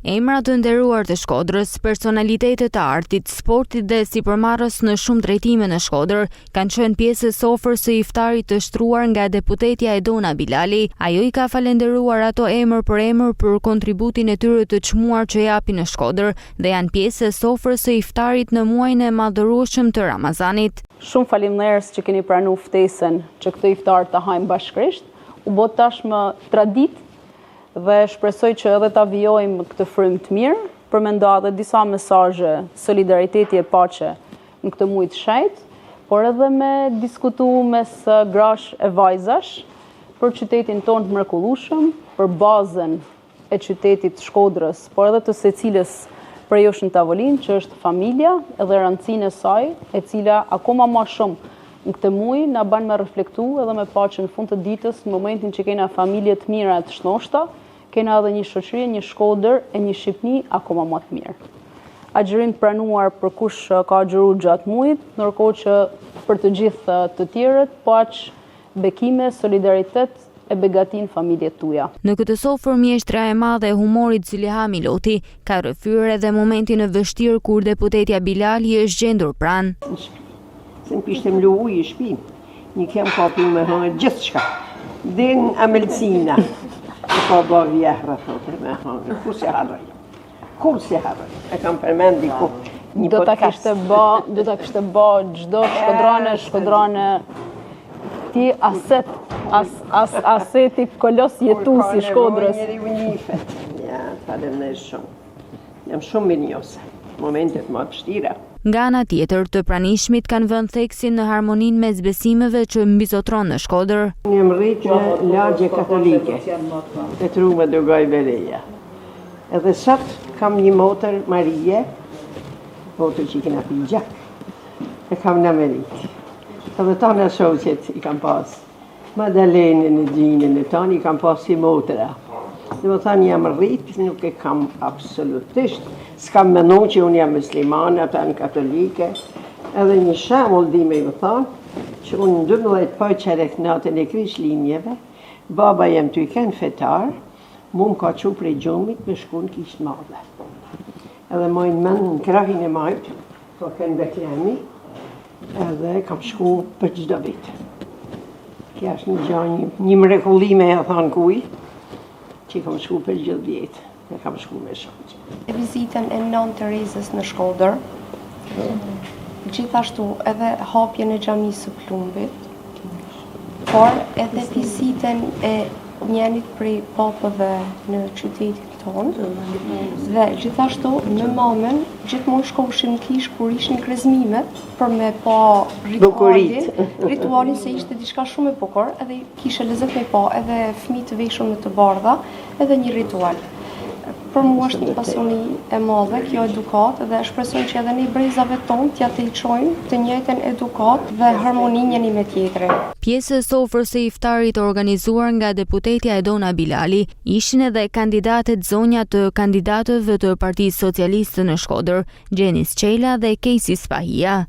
Emra të nderuar të Shkodrës, personalitetet të artit, sportit dhe sipërmarrës në shumë drejtime në Shkodër kanë qenë pjesë e sofrës së iftarit të shtruar nga deputetja Edona Bilali. Ajo i ka falenderuar ato emër për kontributin e tyre të çmuar që japin në Shkodër dhe janë pjesë e sofrës së iftarit në muajin e madhërueshëm të Ramazanit. Shumë faleminderit që keni pranuar ftesën që këtë iftar ta hajmë bashkërisht. U bë tashmë traditë dhe shpresoj që edhe ta vijojmë këtë frymë të mirë për me nda dhe disa mesazhe solidariteti e paqe në këtë muaj të shenjtë, por edhe me diskutu mes grash e vajzash për qytetin tonë të mrekullueshëm, për bazën e qytetit Shkodrës, por edhe të secilës prej jush në tavolinë, që është familja edhe rëndësinë e saj, e cila akoma më shumë në këtë muaj na bën me reflektu edhe me paqen në fund të ditës, në momentin që kena familje të mira e të shnoshta, kena edhe një shoqëri, një Shkodër e një Shqipëni akoma më të mirë. Agjërim pranuar për kush ka agjëruar gjatë muajit, ndërkohë që për të gjithë të tjerët, paqë, bekime, solidaritet e begatin familjet tuaja. Në këtë sofër mjeshtra e madhe e humorit Ziliha Miloti ka rrëfyer edhe momentin e vështirë kur deputetja Bilali është gjendur pranë. Se në pishtem lu ujë i shpi, një kem kapi me hëngë gjithë shka. Dhe në amelcina, e ka ba vjehra, thote me hëngë, kur se harroj, e kam përmendi ku një do ta kishte ba gjdo shkodrane, ti aseti kolos jetu si Shkodrës. Njeri u njifet, ja, falem në shumë, jam shumë minjose, momentet më të shtira. Nga ana tjetër, të pranishmit kanë vënë theksin në harmoninë mes besimeve që mbizotron në Shkodër. Unë jam rritë në lagje katolike, e trume Dogaj Bereja. Edhe sot kam një motër Marije, motër që i kena pi gjak, e kam në Amerikë. Edhe ta në shoqet i kam pas, Madalenën e gjinën e ta i kam pas si motëra. Dhe më thanë jam rritë, nuk e kam absolutisht, s'kam menu që unë jam muslimane, ata në katolike, edhe një shemull di me më thanë, që unë në 12 për qerek natën e Krishtlindjeve, baba jem të i kenë fetar, mu më ka që prej gjumit me shku në kishtë madhe. Edhe mojnë men në krahin e majtë, ka kënë Betlemi, edhe kam shku për gjdo vitë. Kja është një gjë, një mrekullime e thanë kuj, që kam shku për gjithë vjetë, e kam shku me shoqë. Vizitën e Nën Terezës në Shkodër, gjithashtu edhe hapjen e xhamisë së Plumbit, por edhe vizitën e njenit prej papëve në qytetin tonë, dhe gjithashtu në Mamen gjithmonë shkoheshim kish kur ishin krizmimet për me pa ritualin se ishte diçka shumë e bukur, edhe kishe lezet me pa edhe fëmijë të veshur në të bardha, edhe një ritual. Për mua është një pasoni e madhe kjo edukat dhe shpresoj që edhe ne brezave tonë t'ja të çojmë të njëjtën edukat dhe harmoni njëri me tjetrin. Pjesë e sofrës së iftarit organizuar nga deputetja Edona Bilali ishin edhe kandidatet zonja të kandidatëve të Partisë Socialiste në Shkodër, Gjenis Qela dhe Kejsi Spahia.